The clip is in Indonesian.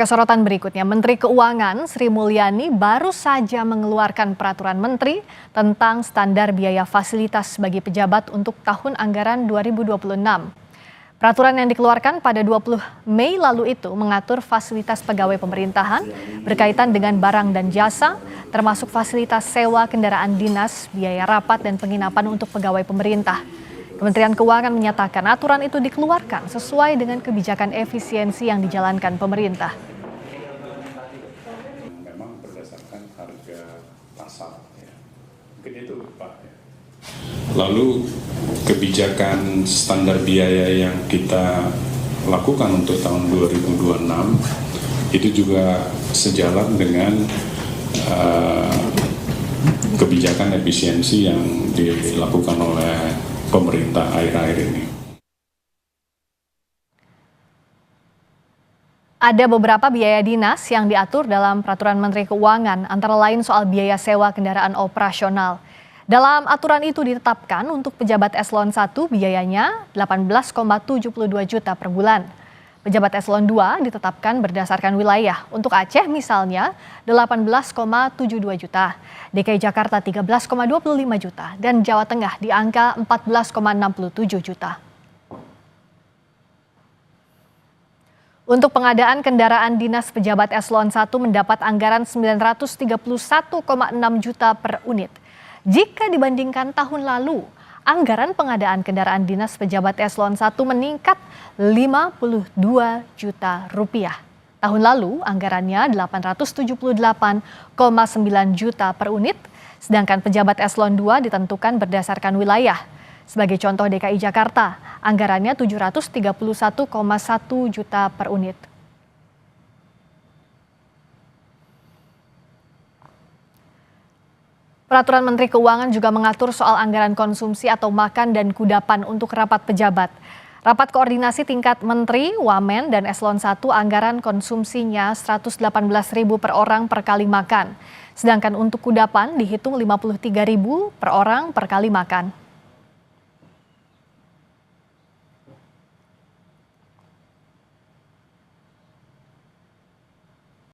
Kesorotan berikutnya, Menteri Keuangan Sri Mulyani baru saja mengeluarkan peraturan menteri tentang standar biaya fasilitas bagi pejabat untuk tahun anggaran 2026. Peraturan yang dikeluarkan pada 20 Mei lalu itu mengatur fasilitas pegawai pemerintahan berkaitan dengan barang dan jasa, termasuk fasilitas sewa kendaraan dinas, biaya rapat dan penginapan untuk pegawai pemerintah. Kementerian Keuangan menyatakan aturan itu dikeluarkan sesuai dengan kebijakan efisiensi yang dijalankan pemerintah. Memang berdasarkan harga pasar, ya. Mungkin itu Pak. Lalu kebijakan standar biaya yang kita lakukan untuk tahun 2026 itu juga sejalan dengan kebijakan efisiensi yang dilakukan oleh pemerintah akhir-akhir ini. Ada beberapa biaya dinas yang diatur dalam Peraturan Menteri Keuangan, antara lain soal biaya sewa kendaraan operasional. Dalam aturan itu ditetapkan untuk pejabat eselon 1 biayanya 18,72 juta per bulan. Pejabat eselon 2 ditetapkan berdasarkan wilayah. Untuk Aceh misalnya 18,72 juta, DKI Jakarta 13,25 juta, dan Jawa Tengah di angka 14,67 juta. Untuk pengadaan kendaraan dinas pejabat eselon 1 mendapat anggaran 931,6 juta per unit. Jika dibandingkan tahun lalu, anggaran pengadaan kendaraan dinas pejabat eselon 1 meningkat 52 juta rupiah. Tahun lalu anggarannya 878,9 juta per unit, sedangkan pejabat eselon 2 ditentukan berdasarkan wilayah. Sebagai contoh DKI Jakarta, anggarannya 731,1 juta per unit. Peraturan Menteri Keuangan juga mengatur soal anggaran konsumsi atau makan dan kudapan untuk rapat pejabat. Rapat koordinasi tingkat Menteri, Wamen, dan Eselon 1 anggaran konsumsinya 118.000 per orang per kali makan. Sedangkan untuk kudapan dihitung 53.000 per orang per kali makan.